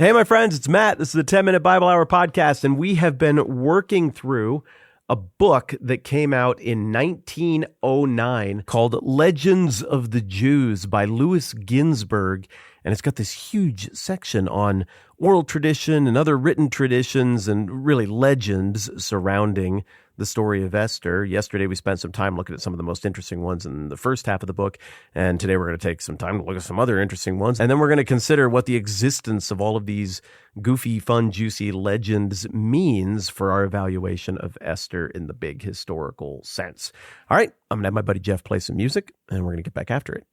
Hey, my friends, it's Matt. This is the 10-Minute Bible Hour podcast, and we have been working through a book that came out in 1909 called Legends of the Jews by Louis Ginsburg, and it's got this huge section on oral tradition and other written traditions and really legends surrounding the story of Esther. Yesterday, we spent some time looking at some of the most interesting ones in the first half of the book, and today we're going to take some time to look at some other interesting ones, and then we're going to consider what the existence of all of these goofy, fun, juicy legends means for our evaluation of Esther in the big historical sense. All right, I'm going to have my buddy Jeff play some music, and we're going to get back after it.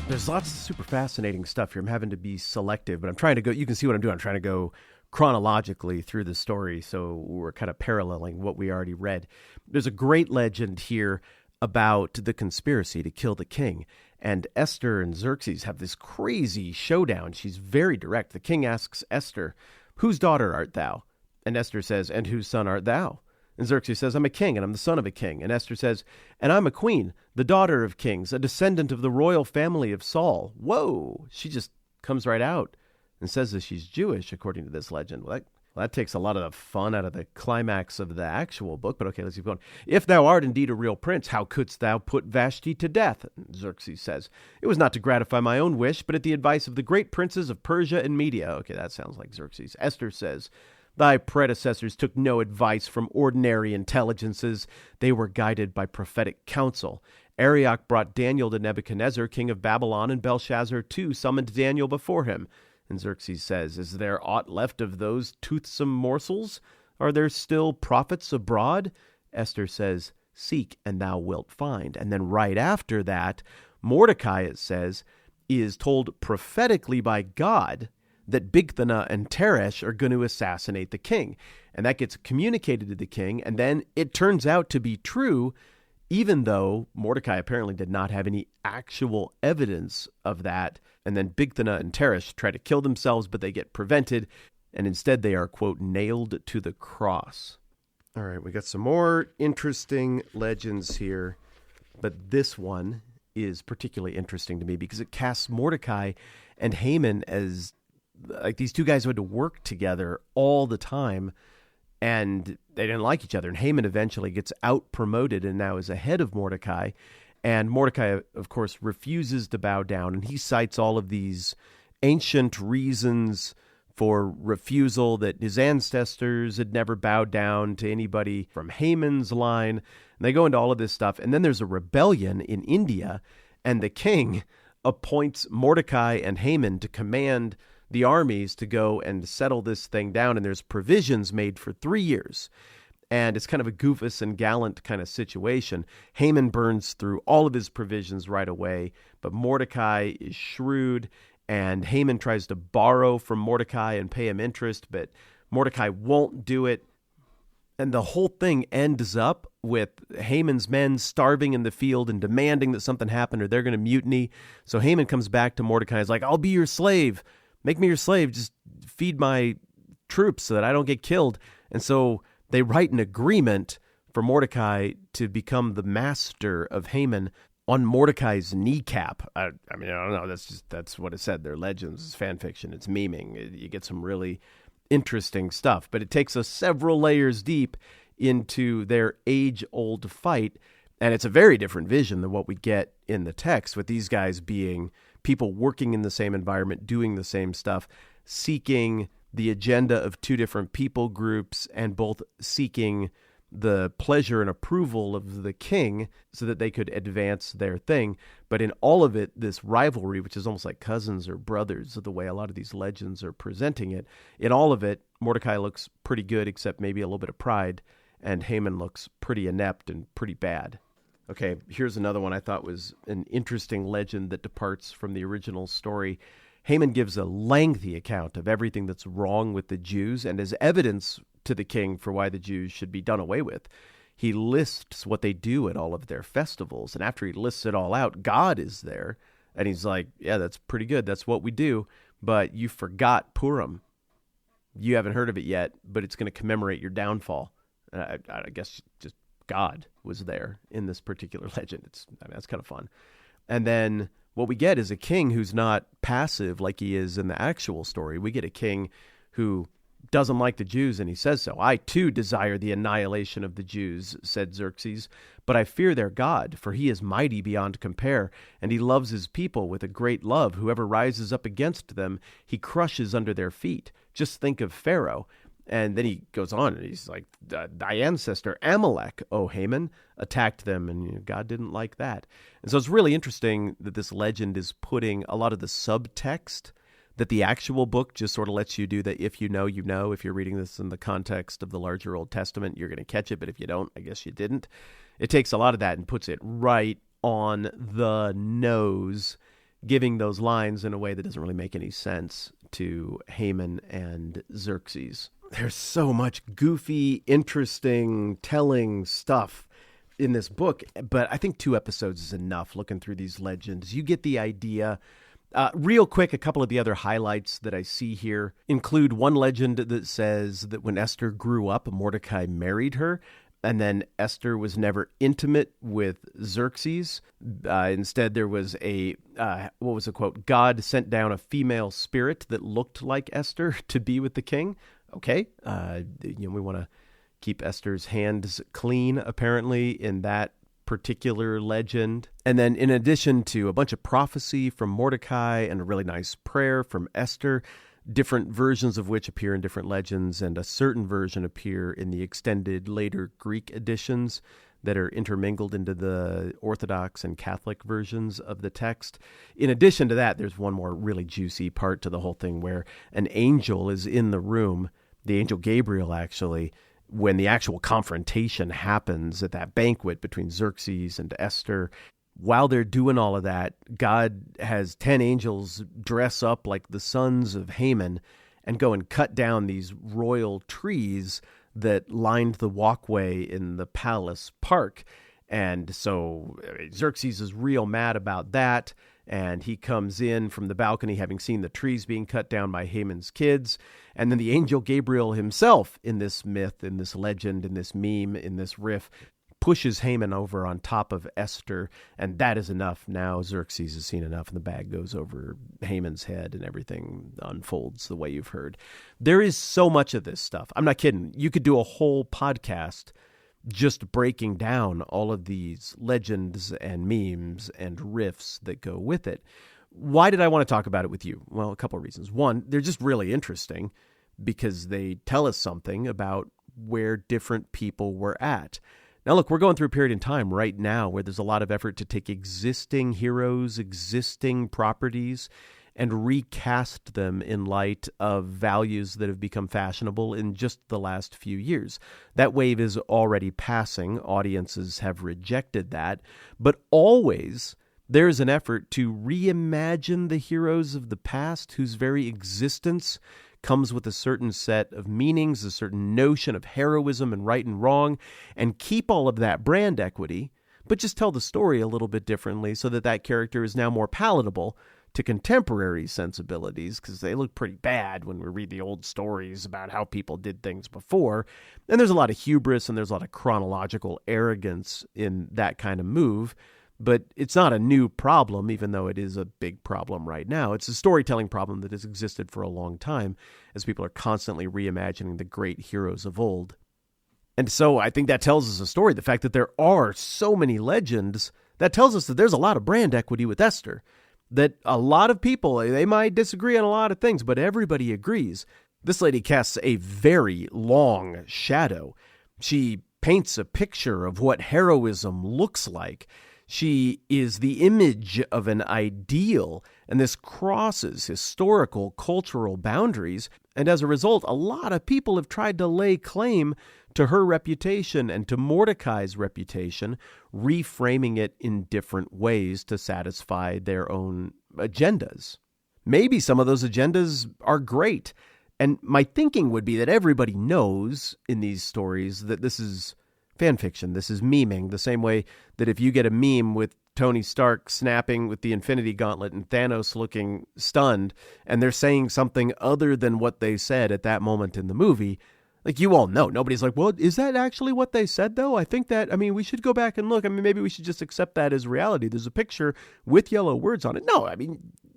There's lots of super fascinating stuff here. I'm having to be selective, but I'm trying to go, you can see what I'm doing. I'm trying to go chronologically through the story, so we're kind of paralleling what we already read. There's a great legend here about the conspiracy to kill the king, and Esther and Xerxes have this crazy showdown. She's very direct. The king asks Esther, "Whose daughter art thou?" And Esther says, "And whose son art thou?" And Xerxes says, "I'm a king, and I'm the son of a king." And Esther says, "And I'm a queen, the daughter of kings, a descendant of the royal family of Saul." Whoa! She just comes right out and says that she's Jewish, according to this legend. Well, that takes a lot of the fun out of the climax of the actual book, but okay, let's keep going. "If thou art indeed a real prince, how couldst thou put Vashti to death?" And Xerxes says, "It was not to gratify my own wish, but at the advice of the great princes of Persia and Media." Okay, that sounds like Xerxes. Esther says, "Thy predecessors took no advice from ordinary intelligences. They were guided by prophetic counsel. Arioch brought Daniel to Nebuchadnezzar, king of Babylon, and Belshazzar too summoned Daniel before him." And Xerxes says, "Is there aught left of those toothsome morsels? Are there still prophets abroad?" Esther says, "Seek, and thou wilt find." And then right after that, Mordecai, it says, is told prophetically by God that Bigthana and Teresh are going to assassinate the king. And that gets communicated to the king, and then it turns out to be true, even though Mordecai apparently did not have any actual evidence of that. And then Bigthana and Teresh try to kill themselves, but they get prevented, and instead they are, quote, nailed to the cross. All right, we got some more interesting legends here, but this one is particularly interesting to me because it casts Mordecai and Haman as like these two guys who had to work together all the time, and they didn't like each other. And Haman eventually gets out-promoted and now is ahead of Mordecai. And Mordecai, of course, refuses to bow down. And he cites all of these ancient reasons for refusal, that his ancestors had never bowed down to anybody from Haman's line. And they go into all of this stuff. And then there's a rebellion in India, and the king appoints Mordecai and Haman to command the armies to go and settle this thing down, and there's provisions made for 3 years. And it's kind of a goofus and gallant kind of situation. Haman burns through all of his provisions right away, but Mordecai is shrewd, and Haman tries to borrow from Mordecai and pay him interest, but Mordecai won't do it. And the whole thing ends up with Haman's men starving in the field and demanding that something happen or they're going to mutiny. So Haman comes back to Mordecai and is like, "I'll be your slave. Make me your slave. Just feed my troops so that I don't get killed." And so they write an agreement for Mordecai to become the master of Haman on Mordecai's kneecap. I mean, I don't know. That's what it said. They're legends. It's fan fiction. It's memeing. You get some really interesting stuff. But it takes us several layers deep into their age-old fight. And it's a very different vision than what we get in the text, with these guys being people working in the same environment, doing the same stuff, seeking the agenda of two different people groups, and both seeking the pleasure and approval of the king so that they could advance their thing. But in all of it, this rivalry, which is almost like cousins or brothers, the way a lot of these legends are presenting it, in all of it, Mordecai looks pretty good, except maybe a little bit of pride, and Haman looks pretty inept and pretty bad. Okay, here's another one I thought was an interesting legend that departs from the original story. Haman gives a lengthy account of everything that's wrong with the Jews, and as evidence to the king for why the Jews should be done away with, he lists what they do at all of their festivals. And after he lists it all out, God is there, and he's like, "Yeah, that's pretty good. That's what we do. But you forgot Purim. You haven't heard of it yet, but it's going to commemorate your downfall." I guess just God was there in this particular legend. That's kind of fun. And then what we get is a king who's not passive like he is in the actual story. We get a king who doesn't like the Jews, and he says so. I, too, desire the annihilation of the Jews, said Xerxes, but I fear their God, for he is mighty beyond compare, and he loves his people with a great love. Whoever rises up against them, he crushes under their feet. Just think of Pharaoh. And then he goes on, and he's like, thy ancestor Amalek, O Haman, attacked them, and God didn't like that. And so it's really interesting that this legend is putting a lot of the subtext that the actual book just sort of lets you do, that if you know, you know. If you're reading this in the context of the larger Old Testament, you're going to catch it, but if you don't, I guess you didn't. It takes a lot of that and puts it right on the nose, giving those lines in a way that doesn't really make any sense to Haman and Xerxes. There's so much goofy, interesting, telling stuff in this book, but I think 2 episodes is enough looking through these legends. You get the idea. Real quick, a couple of the other highlights that I see here include one legend that says that when Esther grew up, Mordecai married her, and then Esther was never intimate with Xerxes. Instead, there was what was the quote? God sent down a female spirit that looked like Esther to be with the king. Okay, we want to keep Esther's hands clean, apparently, in that particular legend. And then in addition to a bunch of prophecy from Mordecai and a really nice prayer from Esther, different versions of which appear in different legends, and a certain version appear in the extended later Greek editions that are intermingled into the Orthodox and Catholic versions of the text. In addition to that, there's one more really juicy part to the whole thing where an angel is in the room, the angel Gabriel actually, when the actual confrontation happens at that banquet between Xerxes and Esther. While they're doing all of that, God has 10 angels dress up like the sons of Haman and go and cut down these royal trees that lined the walkway in the palace park. And so Xerxes is real mad about that, and he comes in from the balcony having seen the trees being cut down by Haman's kids. And then the angel Gabriel himself, in this myth, in this legend, in this meme, in this riff, pushes Haman over on top of Esther, and that is enough. Now Xerxes has seen enough, and the bag goes over Haman's head, and everything unfolds the way you've heard. There is so much of this stuff. I'm not kidding. You could do a whole podcast just breaking down all of these legends and memes and riffs that go with it. Why did I want to talk about it with you? Well, a couple of reasons. One, they're just really interesting because they tell us something about where different people were at. Now, look, we're going through a period in time right now where there's a lot of effort to take existing heroes, existing properties, and recast them in light of values that have become fashionable in just the last few years. That wave is already passing. Audiences have rejected that. But always there's an effort to reimagine the heroes of the past whose very existence comes with a certain set of meanings, a certain notion of heroism and right and wrong, and keep all of that brand equity, but just tell the story a little bit differently so that that character is now more palatable to contemporary sensibilities, because they look pretty bad when we read the old stories about how people did things before. And there's a lot of hubris and there's a lot of chronological arrogance in that kind of move. But it's not a new problem, even though it is a big problem right now. It's a storytelling problem that has existed for a long time, as people are constantly reimagining the great heroes of old. And so I think that tells us a story. The fact that there are so many legends, that tells us that there's a lot of brand equity with Esther. That a lot of people, they might disagree on a lot of things, but everybody agrees. This lady casts a very long shadow. She paints a picture of what heroism looks like. She is the image of an ideal, and this crosses historical, cultural boundaries. And as a result, a lot of people have tried to lay claim to her reputation and to Mordecai's reputation, reframing it in different ways to satisfy their own agendas. Maybe some of those agendas are great. And my thinking would be that everybody knows in these stories that this is fan fiction, this is memeing, the same way that if you get a meme with Tony Stark snapping with the Infinity Gauntlet and Thanos looking stunned, and they're saying something other than what they said at that moment in the movie, Like, you all know, nobody's like, well, is that actually what they said, though? I think that, we should go back and look. Maybe we should just accept that as reality. There's a picture with yellow words on it. No,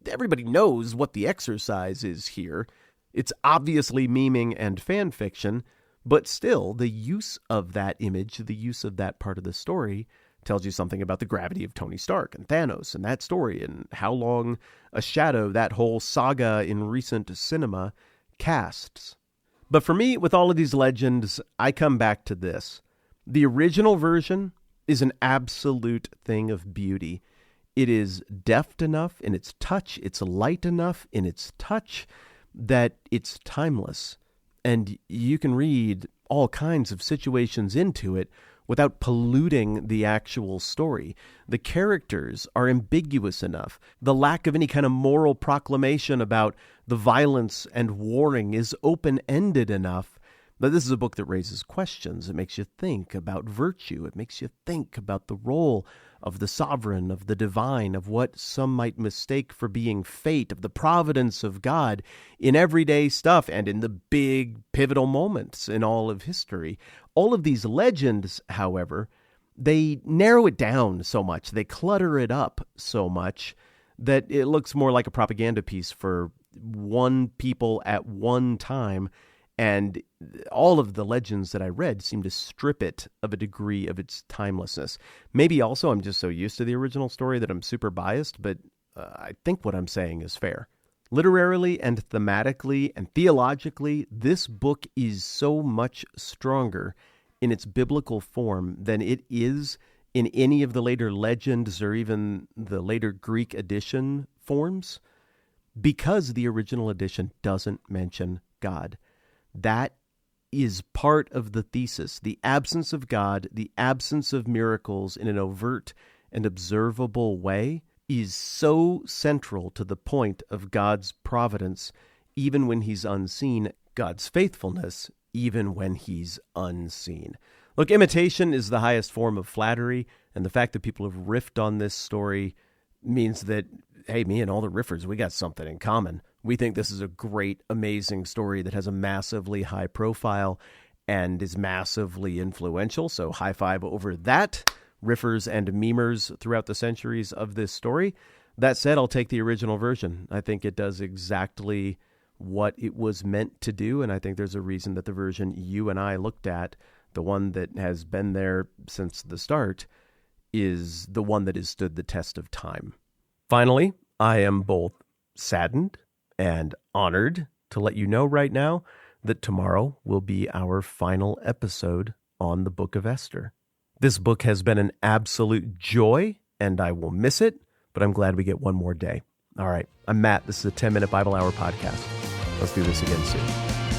everybody knows what the exercise is here. It's obviously memeing and fan fiction, but still, the use of that image, the use of that part of the story tells you something about the gravity of Tony Stark and Thanos and that story and how long a shadow that whole saga in recent cinema casts. But for me, with all of these legends, I come back to this. The original version is an absolute thing of beauty. It is deft enough in its touch, it's light enough in its touch that it's timeless. And you can read all kinds of situations into it without polluting the actual story. The characters are ambiguous enough. The lack of any kind of moral proclamation about the violence and warring is open-ended enough that this is a book that raises questions. It makes you think about virtue. It makes you think about the role of the sovereign, of the divine, of what some might mistake for being fate, of the providence of God in everyday stuff and in the big pivotal moments in all of history. All of these legends, however, they narrow it down so much, they clutter it up so much that it looks more like a propaganda piece for one people at one time. And all of the legends that I read seem to strip it of a degree of its timelessness. Maybe also I'm just so used to the original story that I'm super biased, but I think what I'm saying is fair. Literarily and thematically and theologically, this book is so much stronger in its biblical form than it is in any of the later legends or even the later Greek edition forms, because the original edition doesn't mention God. That is part of the thesis. The absence of God, the absence of miracles in an overt and observable way is so central to the point of God's providence, even when he's unseen, God's faithfulness, even when he's unseen. Look, imitation is the highest form of flattery, and the fact that people have riffed on this story means that, hey, me and all the riffers, we got something in common. We think this is a great, amazing story that has a massively high profile and is massively influential. So high five over that, riffers and memers throughout the centuries of this story. That said, I'll take the original version. I think it does exactly what it was meant to do, and I think there's a reason that the version you and I looked at, the one that has been there since the start, is the one that has stood the test of time. Finally, I am both saddened and honored to let you know right now that tomorrow will be our final episode on the Book of Esther. This book has been an absolute joy, and I will miss it, but I'm glad we get one more day. All right, I'm Matt. This is a 10-Minute Bible Hour podcast. Let's do this again soon.